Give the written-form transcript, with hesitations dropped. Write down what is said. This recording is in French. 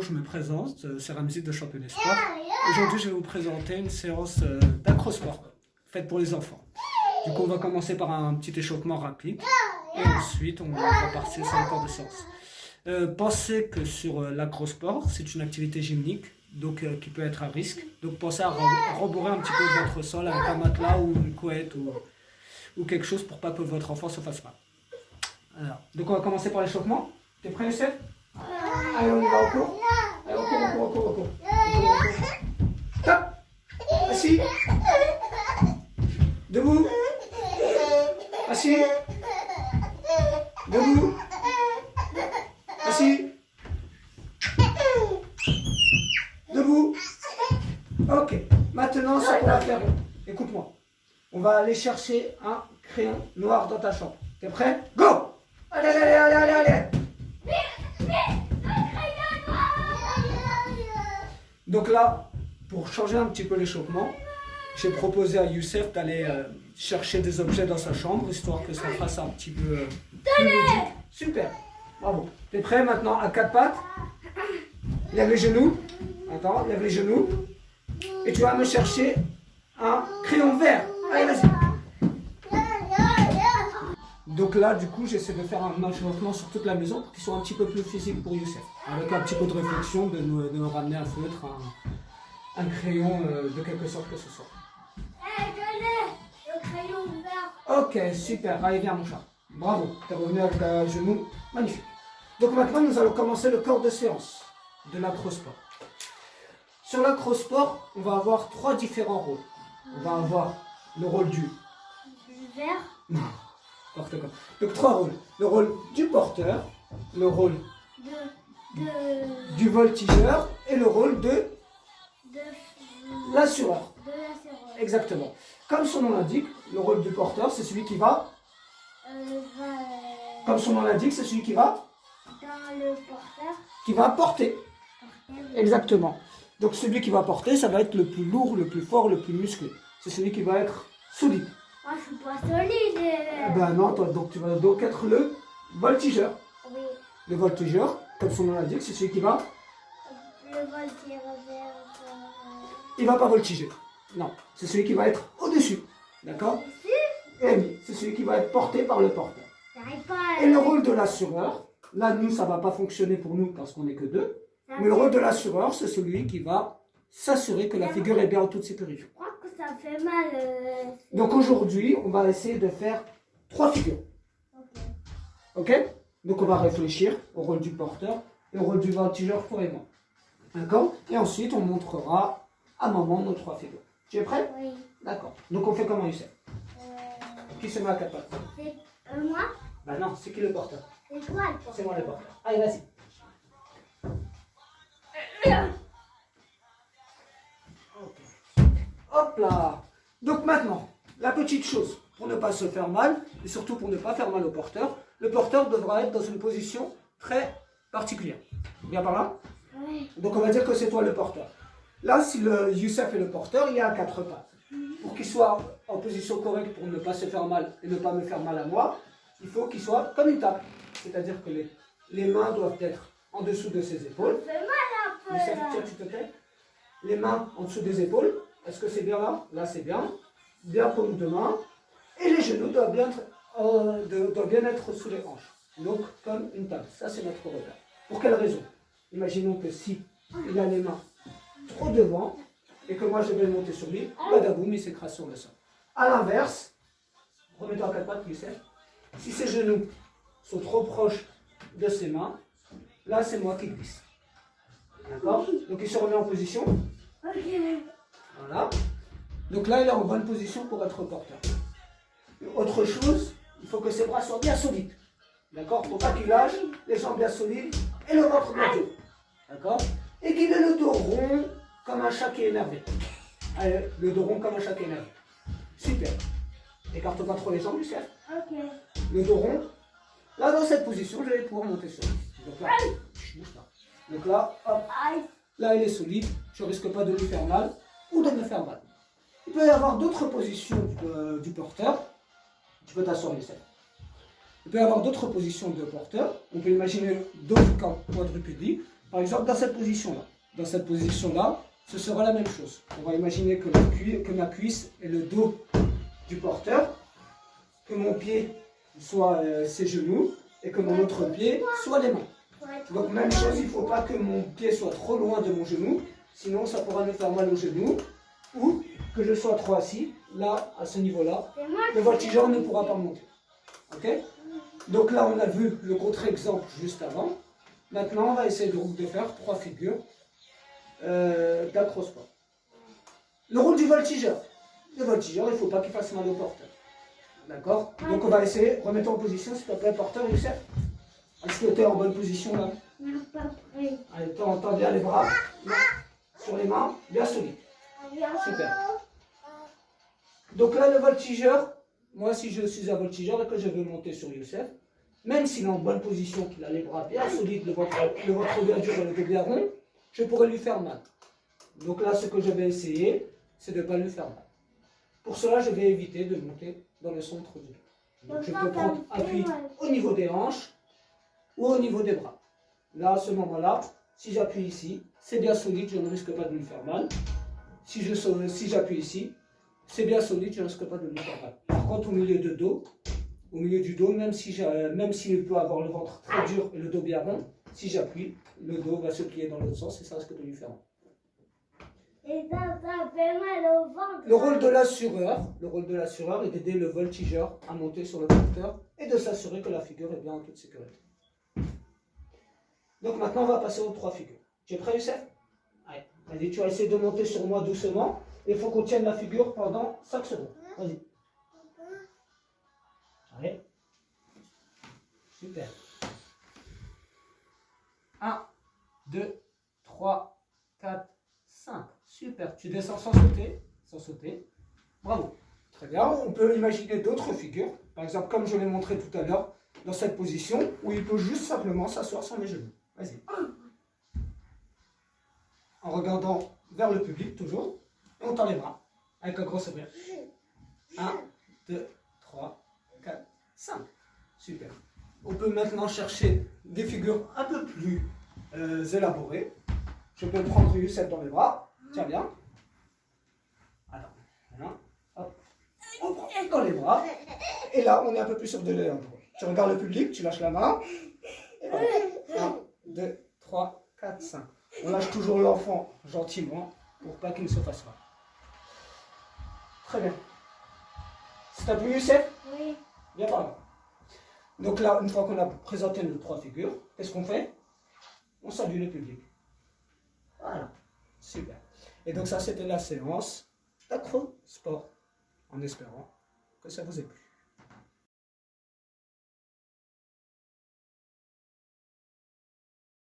je me présente, c'est Ramzi de Championnat Sport. Aujourd'hui, je vais vous présenter une séance d'acrosport faite pour les enfants. Du coup, on va commencer par un petit échauffement rapide et ensuite on va partir sur le corps de séance. Pensez que sur l'acrosport, c'est une activité gymnique donc, qui peut être à risque. Donc pensez à rembourrer un petit peu votre sol avec un matelas ou une couette ou quelque chose pour pas que votre enfant se fasse mal. Alors, donc on va commencer par l'échauffement. T'es prêt, Youssef? Allez, on y va au cours. Allez, au cours. Top. Assis. Debout. Assis. Debout. Assis. Debout. Ok. Maintenant, ce qu'on va faire, écoute-moi. On va aller chercher un crayon noir dans ta chambre. T'es prêt? Go! Allez. Donc là, pour changer un petit peu l'échauffement, j'ai proposé à Youssef d'aller chercher des objets dans sa chambre, histoire que ça fasse un petit peu plus ludique. Super, bravo. T'es prêt maintenant à quatre pattes? Lève les genoux. Attends, lève les genoux. Et tu vas me chercher un crayon vert. Allez, vas-y. Donc là, du coup, j'essaie de faire un échauffement sur toute la maison pour qu'il soit un petit peu plus physique pour Youssef. Avec un petit peu de réflexion, de nous ramener un feutre, un crayon, de quelque sorte que ce soit. Le crayon vert. Ok, super. Allez, viens, mon chat. Bravo, tu es revenu avec un genou. Magnifique. Donc maintenant, nous allons commencer le corps de séance de l'acrosport. Sur l'acrosport, on va avoir trois différents rôles. On va avoir le rôle du Vert. Non, n'importe quoi. Donc trois rôles. Le rôle du porteur, le rôle du voltigeur et le rôle de l'assureur. Exactement. Comme son nom l'indique, le rôle du porteur, c'est celui qui va. Comme son nom l'indique, c'est celui qui va. Dans le porteur. Qui va porter. Exactement. Donc celui qui va porter, ça va être le plus lourd, le plus fort, le plus musclé. C'est celui qui va être solide. Moi, je suis pas solide. Ben non, toi, donc tu vas donc être le voltigeur. Oui. Le voltigeur, comme son nom l'indique, c'est celui qui va. Le voltigeur vert. Il va pas voltiger. Non, c'est celui qui va être au-dessus. D'accord? Et oui, c'est celui qui va être porté par le porteur. J'arrive pas à... Et le rôle de l'assureur, là, nous, ça va pas fonctionner pour nous parce qu'on n'est que deux. Mais le rôle de l'assureur, c'est celui qui va s'assurer que la figure est bien en toute sécurité. Je crois que ça fait mal. Donc aujourd'hui, on va essayer de faire trois figures. Ok? Donc on va réfléchir au rôle du porteur et au rôle du voltigeur pour et moi. D'accord? Et ensuite, on montrera à maman nos trois figures. Tu es prêt? Oui. D'accord. Donc on fait comment, Youssef? Qui se met à quatre pattes? C'est moi? Bah non, c'est qui le porteur? C'est toi le porteur. C'est moi le porteur. Allez, vas-y. Ok. Hop là. Donc maintenant, la petite chose, pour ne pas se faire mal, et surtout pour ne pas faire mal au porteur, le porteur devra être dans une position très particulière. Bien par là? Oui. Donc on va dire que c'est toi le porteur. Là, si le Youssef est le porteur, il est à quatre pattes. Pour qu'il soit en position correcte pour ne pas se faire mal et ne pas me faire mal à moi, il faut qu'il soit comme une table. C'est-à-dire que les mains doivent être en dessous de ses épaules. Ça fait mal un peu. Youssef, Là. tiens, s'il te plaît. Les mains en dessous des épaules. Est-ce que c'est bien là? Là, c'est bien. Bien pour nous deux mains. Et les genoux doivent bien être sous les hanches. Donc, comme une table. Ça, c'est notre repère. Pour quelle raison? Imaginons que si il a les mains trop devant et que moi je vais monter sur lui, badaboum, il s'écrase sur le sol. A l'inverse, remets-toi à quatre pattes, Youssef. Si ses genoux sont trop proches de ses mains, là c'est moi qui glisse. D'accord? Donc il se remet en position. Ok. Voilà. Donc là il est en bonne position pour être porteur. Autre chose, il faut que ses bras soient bien solides. D'accord? Pour pas qu'il lâche, les jambes bien solides et le ventre bien haut. D'accord? Et qu'il ait le dos rond comme un chat qui est énervé. Allez, le dos rond comme un chat qui est énervé. Super. Écarte pas trop les jambes, Youssef. Ok. Le dos rond. Là, dans cette position, je vais pouvoir monter sur lui. Donc là, je bouge pas. Donc là, hop. Aïe. Là, il est solide. Je ne risque pas de lui faire mal ou de me faire mal. Il peut y avoir d'autres positions du porteur. Tu peux t'asseoir, Youssef. Il peut y avoir d'autres positions de porteur. On peut imaginer dos quadrupédique. Par exemple, dans cette position-là. Dans cette position-là, ce sera la même chose. On va imaginer que, ma cuisse est le dos du porteur, que mon pied soit ses genoux et que mon autre pied soit les mains. Donc même chose, il ne faut pas que mon pied soit trop loin de mon genou, sinon ça pourra me faire mal au genou, ou que je sois trop assis, là, à ce niveau-là, le voltigeur ne pourra pas monter. Ok? Donc là, on a vu le contre-exemple juste avant. Maintenant, on va essayer de faire 3 figures d'acrosport. Le rôle du voltigeur. Le voltigeur, il ne faut pas qu'il fasse mal au porteur. D'accord? Donc on va essayer, remettons en position, s'il te plaît, porteur, Youssef. Est-ce que tu es en bonne position là? Non, pas prêt. Allez, tends bien les bras, sur les mains, bien solide. Super. Donc là, le voltigeur, moi si je suis un voltigeur et que je veux monter sur Youssef, même s'il est en bonne position, qu'il a les bras bien solides, le ventre bien dur et le dos bien rond, je pourrais lui faire mal. Donc là, ce que je vais essayer, c'est de ne pas lui faire mal. Pour cela, je vais éviter de monter dans le centre du dos. Donc je peux prendre appui au niveau des hanches ou au niveau des bras. Là, à ce moment-là, si j'appuie ici, c'est bien solide, je ne risque pas de lui faire mal. Si j'appuie ici, c'est bien solide, je ne risque pas de lui faire mal. Par contre, au milieu du dos, même s'il peut avoir le ventre très dur et le dos bien rond, si j'appuie, le dos va se plier dans l'autre sens et ça risque de lui faire mal. Et ça fait mal au ventre. Le rôle de l'assureur est d'aider le voltigeur à monter sur le porteur et de s'assurer que la figure est bien en toute sécurité. Donc maintenant, on va passer aux 3 figures. Tu es prêt, Youssef? Allez, vas-y, tu vas essayer de monter sur moi doucement. Il faut qu'on tienne la figure pendant 5 secondes. Vas-y. Allez. Super. 1, 2, 3, 4, 5. Super. Tu descends sans sauter. Sans sauter. Bravo. Très bien. On peut imaginer d'autres figures. Par exemple, comme je l'ai montré tout à l'heure, dans cette position, où il peut juste simplement s'asseoir sur mes genoux. Vas-y. En regardant vers le public, toujours. Et on tend les bras. Avec un gros sourire. 1, 2, 3, 4, 5. Super. On peut maintenant chercher des figures un peu plus élaborées. Je peux prendre Youssef dans les bras. Tiens bien. Alors, voilà. Hop. On prend dans les bras. Et là, on est un peu plus sûr de l'élaborer. Tu regardes le public, tu lâches la main. Et voilà. 1, 2, 3, 4, 5. On lâche toujours l'enfant gentiment pour pas qu'il ne se fasse mal. Très bien. C'est à plus, Youssef? Oui. Viens par là. Donc là, une fois qu'on a présenté nos 3 figures, qu'est-ce qu'on fait? On salue le public. Voilà. Super. Et donc ça, c'était la séance d'acro-sport. En espérant que ça vous ait plu.